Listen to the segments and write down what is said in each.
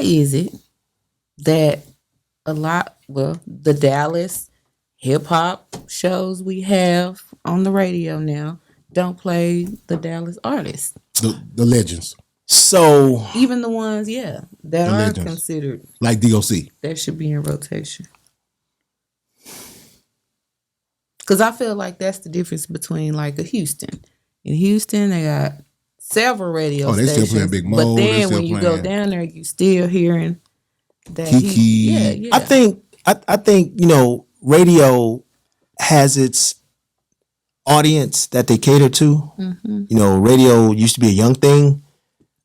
is it that the Dallas hip hop shows we have on the radio now don't play the Dallas artists? The legends. So even the ones, that are legends. considered Like DOC. that should be in rotation. Because I feel like that's the difference between like a Houston. In Houston, they got several radio they stations. still playing Big Mo. But They then still when you playing go down there, you still hearing that Kiki. Yeah. I think radio has its audience that they cater to. Mm-hmm. Radio used to be a young thing.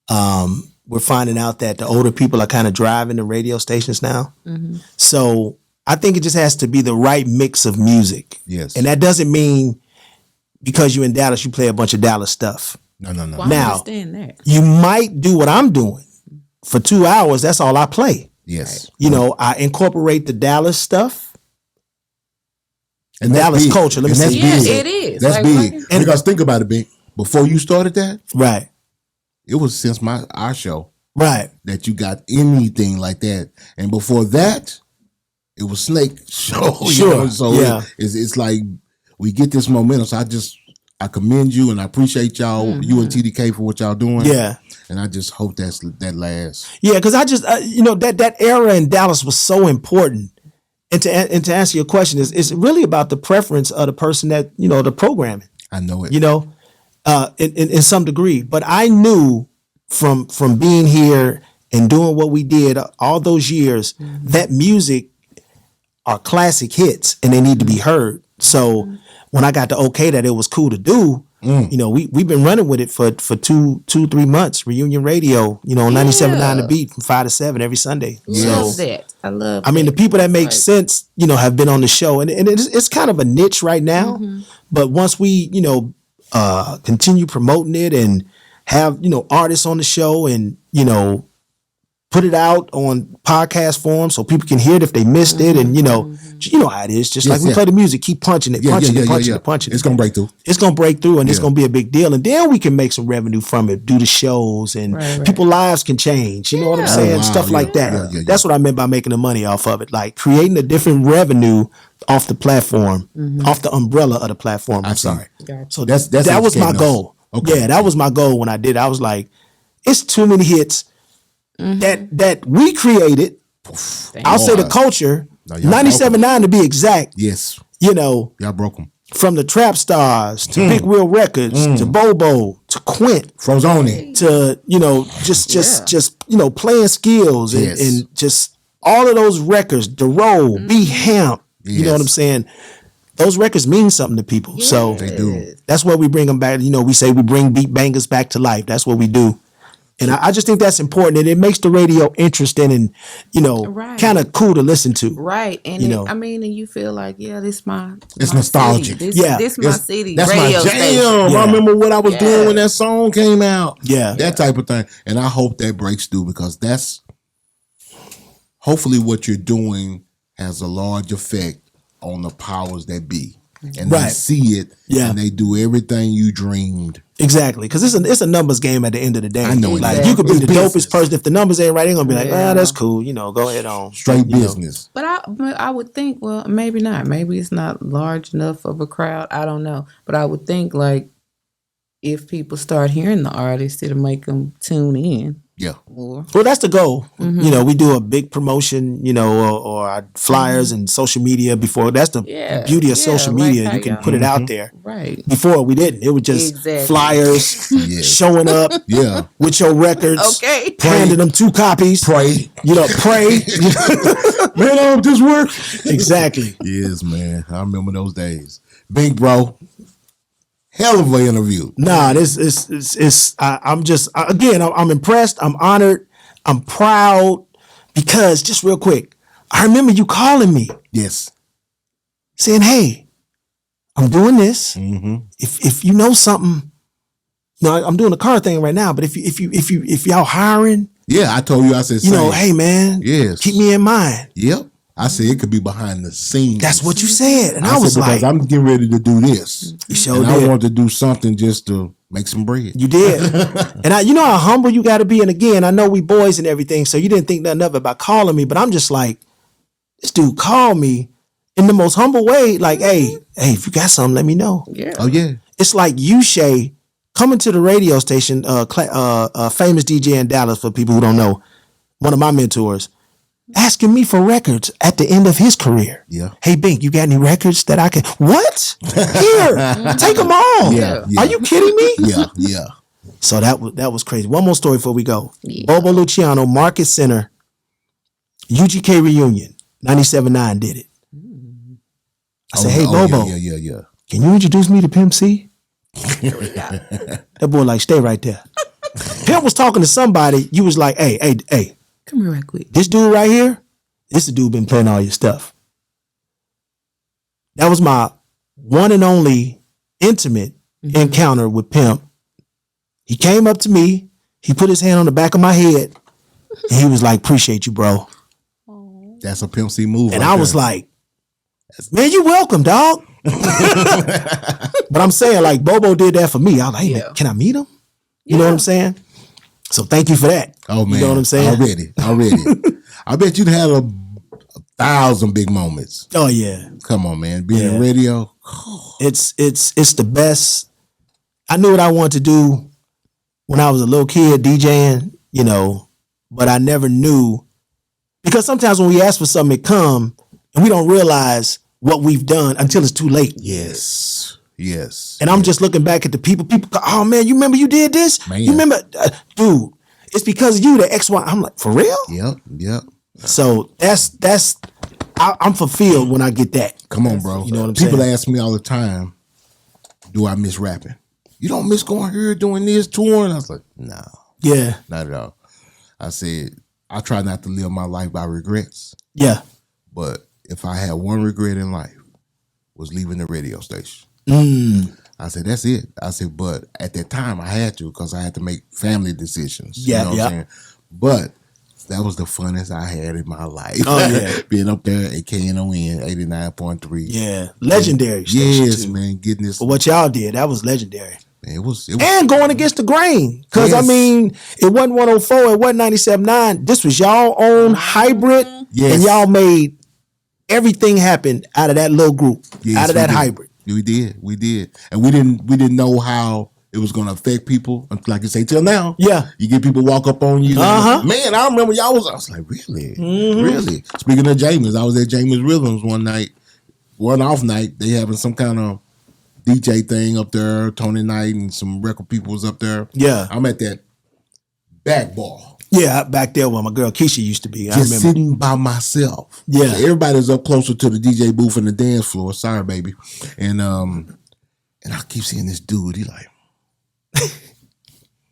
We're finding out that the older people are kind of driving the radio stations now. Mm-hmm. So I think it just has to be the right mix of music. Yes. And that doesn't mean because you're in Dallas, you play a bunch of Dallas stuff. No. Well, I Now, understand that. you might do what I'm doing. For 2 hours, that's all I play. Yes. I incorporate the Dallas stuff. And Dallas big. culture. Let me And see. that's Yeah, big. it is. That's Like, big. like- Because think about it, Bink. Before you started that, Right. it was since our show Right. that you got anything like that. And before that, it was Snake show. Sure. So Yeah. it's like we get this momentum. So I commend you and I appreciate y'all, you and TDK for what y'all doing. Yeah. And I just hope that lasts. Yeah, because I just that era in Dallas was so important. And to answer your question, it's really about the preference of the person that the programming. I know it. In some degree. But I knew from being here and doing what we did all those years that music are classic hits and they need to be heard. So when I got the okay that it was cool to do, we've been running with it for 2-3 months. Reunion Radio, 97.9 The Beat from 5 to 7 every Sunday. Love that. I love. I mean, the people that make sense, have been on the show, and it's kind of a niche right now. But once we, continue promoting it and have artists on the show and put it out on podcast form so people can hear it if they missed it, and you know how it is. Just like we play the music, keep punching it, punching it. It's gonna break through. It's gonna break through, and it's gonna be a big deal. And then we can make some revenue from it, do the shows, and people's lives can change. You know what I'm saying? Stuff like that. That's what I meant by making the money off of it, like creating a different revenue off the platform, off the umbrella of the platform. I'm sorry. So that was my goal. Okay. Yeah, that was my goal when I did it. I was like, it's too many hits that we created. I'll say the culture, 97.9 to be exact. Yes. Y'all broke them. From the Trap Stars to Big Wheel Records to Bobo to Quint. Frozone. To, just playing skills and just all of those records, The Roll, Be Hemp. You know what I'm saying? Those records mean something to people. Yes. So they do. That's why we bring them back. We say we bring beat bangers back to life. That's what we do. And I just think that's important, and it makes the radio interesting and, kind of cool to listen to. Right. And and you feel like, this my it's nostalgic. This my city. That's radio my jam. station. I remember what I was doing when that song came out. Yeah. That type of thing. And I hope that breaks through, because that's hopefully what you're doing has a large effect on the powers that be. And they see it, and they do everything you dreamed. Exactly, because it's a numbers game at the end of the day. I know. Like you could be the dopest person. If the numbers ain't right, they're gonna be like, that's cool. Go ahead on. Straight business. But I would think, well, maybe not. Maybe it's not large enough of a crowd. I don't know. But I would think, like, if people start hearing the artist, it'll make them tune in. Yeah. Well, that's the goal. We do a big promotion, or our flyers and social media before. That's the beauty of social media. Like you can put it out there. Right. Before we didn't. It was just flyers, showing up with your records, handing them 2 copies. Pray. Pray. Man, I hope this work. Exactly. Yes, man. I remember those days. Bink, bro. Hell of an interview. Nah, I'm impressed. I'm honored. I'm proud, because just real quick, I remember you calling me. Yes. Saying, hey, I'm doing this. If you know something, I'm doing the car thing right now, but if y'all hiring. Yeah, I told you, I said, hey man, keep me in mind. Yep. I said it could be behind the scenes. That's what you said. And I was because like, I'm getting ready to do this. You sure and did. I want to do something just to Make some bread. You did. And you know how humble you got to be. And again, I know we boys and everything, so you didn't think nothing of it about calling me, but I'm just like, this dude called me in the most humble way. Like, hey, if you got something, let me know. Yeah. Oh, yeah. It's like you, Shay, coming to the radio station, famous DJ in Dallas, for people who don't know, one of my mentors, asking me for records at the end of his career. Yeah. Hey, Bink, you got any records that I can? What? Here, take them all. Yeah. Are you kidding me? Yeah. So that was crazy. One more story before we go. Yeah. Bobo Luciano, Market Center, UGK reunion, 97.9 did it. I said, hey, Bobo, Yeah. can you introduce me to Pimp C? That boy like, stay right there. Pimp was talking to somebody. You was like, hey, Come here right quick. this dude right here, this the dude been playing all your stuff. That was my one and only intimate encounter with Pimp. He came up to me. He put his hand on the back of my head. And he was like, appreciate you, bro. That's a Pimp C move. And I was like, man, you welcome, dog. But I'm saying, like, Bobo did that for me. I was like, hey, man, can I meet him? You know what I'm saying? So thank you for that. Oh, man. You know what I'm saying? Already. I bet you'd had a 1,000 big moments. Oh, yeah. Come on, man. Being in radio. It's the best. I knew what I wanted to do when I was a little kid DJing, you know, but I never knew, because sometimes when we ask for something, it come and we don't realize what we've done until it's too late. Yes. And I'm just looking back at the people go, oh man, you remember you did this? Man. You remember, dude, it's because of you, the X, Y. I'm like, for real? Yep. So I'm fulfilled when I get that. Come on, bro. You know what I'm saying? People ask me all the time, do I miss rapping? You don't miss going here doing this, touring? I was like, no. Yeah. Not at all. I said, I try not to live my life by regrets. Yeah. But if I had one regret in life, was leaving the radio station. I said, that's it. I said, but at that time I had to, because I had to make family decisions. Yeah, you know what I'm saying? But that was the funnest I had in my life. Oh, yeah. Being up there at KNON 89.3. Yeah. Legendary station, Yes, too. man. Getting this. But what y'all did, that was legendary. Man, it was And going against the grain. Because, Yes. I mean, it wasn't 104, it wasn't 97.9. This was y'all own hybrid. Yes. And y'all made everything happen out of that little group, Yes, out of we that did. hybrid. We did. And we didn't know how it was going to affect people. Like you say, till now. Yeah. You get people walk up on you. Uh-huh. Man, I remember I was like, really? Really? Speaking of James, I was at James Rhythms one off night. They having some kind of DJ thing up there, Tony Knight and some record people was up there. Yeah. I'm at that back bar. Yeah, back there where my girl Keisha used to be. I Just remember. sitting by myself. Yeah. So everybody's up closer to the DJ booth and the dance floor. Sorry, baby. And I keep seeing this dude. He like,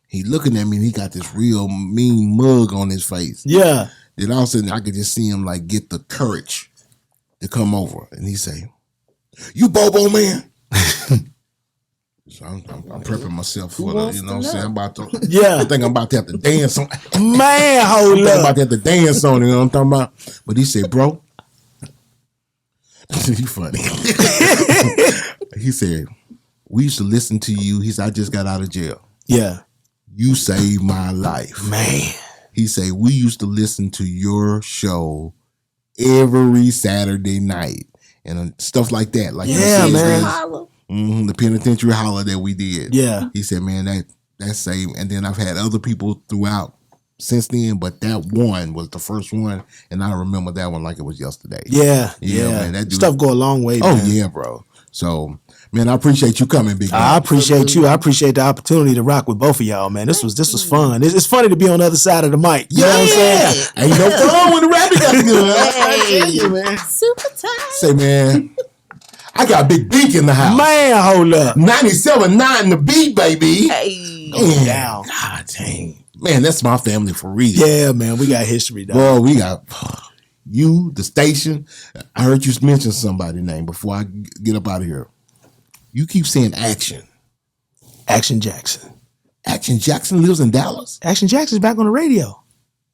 he looking at me and he got this real mean mug on his face. Yeah. Then all of a sudden I could just see him like get the courage to come over. And he say, you Bobo man? So I'm prepping myself for the, you know what I'm saying? I'm about to, I think I'm about to have to dance on. Man, hold I'm up. about to have to dance on it, you know what I'm talking about? But he said, bro, you funny. He said, we used to listen to you. He said, I just got out of jail. Yeah. You saved my life. Man. He said, we used to listen to your show every Saturday night and stuff like that. Like Yeah, you said, man. the penitentiary holiday we did. Yeah. He said, man, that saved. And then I've had other people throughout since then, but that one was the first one. And I remember that one like it was yesterday. Yeah. Man, that dude, Stuff go a long way, oh, man. yeah, bro. So, man, I appreciate you coming, big man. I appreciate you. I appreciate the opportunity to rock with both of y'all, man. This was fun. It's funny to be on the other side of the mic. You know what I'm saying? Ain't no fun when the rabbit got together. I tell you, man. Super tight. Say, man, I got Big Bink in the house. Man, hold up. 97.9 the beat, baby. Hey. Man, down. God dang. Man, that's my family for real. Yeah, man, we got history, dog. Boy, we got you, the station. I heard you mention somebody's name before I get up out of here. You keep saying Action. Action Jackson. Action Jackson lives in Dallas? Action Jackson's back on the radio.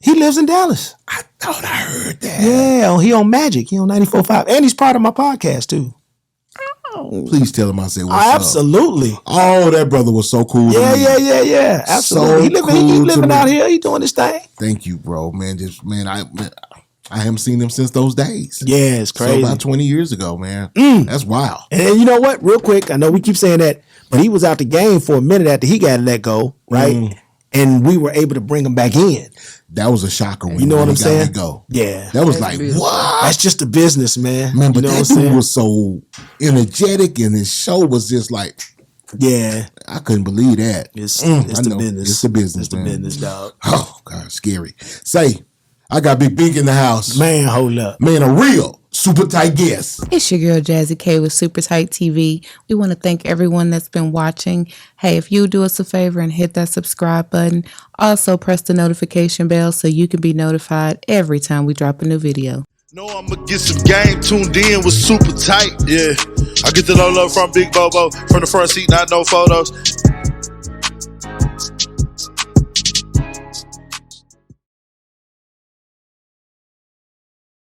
He lives in Dallas. I thought I heard that. Yeah, he on Magic. He on 94.5. And he's part of my podcast, too. Please tell him I said what's up. Absolutely. Oh, that brother was so cool. Yeah. Absolutely. So he living out here. He doing his thing. Thank you, bro. Man, I haven't seen him since those days. Yeah, it's crazy. So about 20 years ago, man. That's wild. And you know what? Real quick, I know we keep saying that, but he was out the game for a minute after he got let go, right? And we were able to bring him back in. That was a shocker when you know what I'm saying? Go. Yeah. That was like, what? That's just the business, man. Man, but you know that dude was so energetic and his show was just like, yeah. I couldn't believe that. It's the business. It's the business, It's man. the business, dog. Oh, God, scary. Say, I got Big Bink in the house. Man, hold up. Man, a real super tight guest. It's your girl Jazzy K with Super Tight TV. We want to thank everyone that's been watching. Hey, if you do us a favor and hit that subscribe button, also press the notification bell so you can be notified every time we drop a new video. No, I'ma get some game tuned in with Super Tight. Yeah, I get it all up from Big Bobo, from the front seat, not no photos.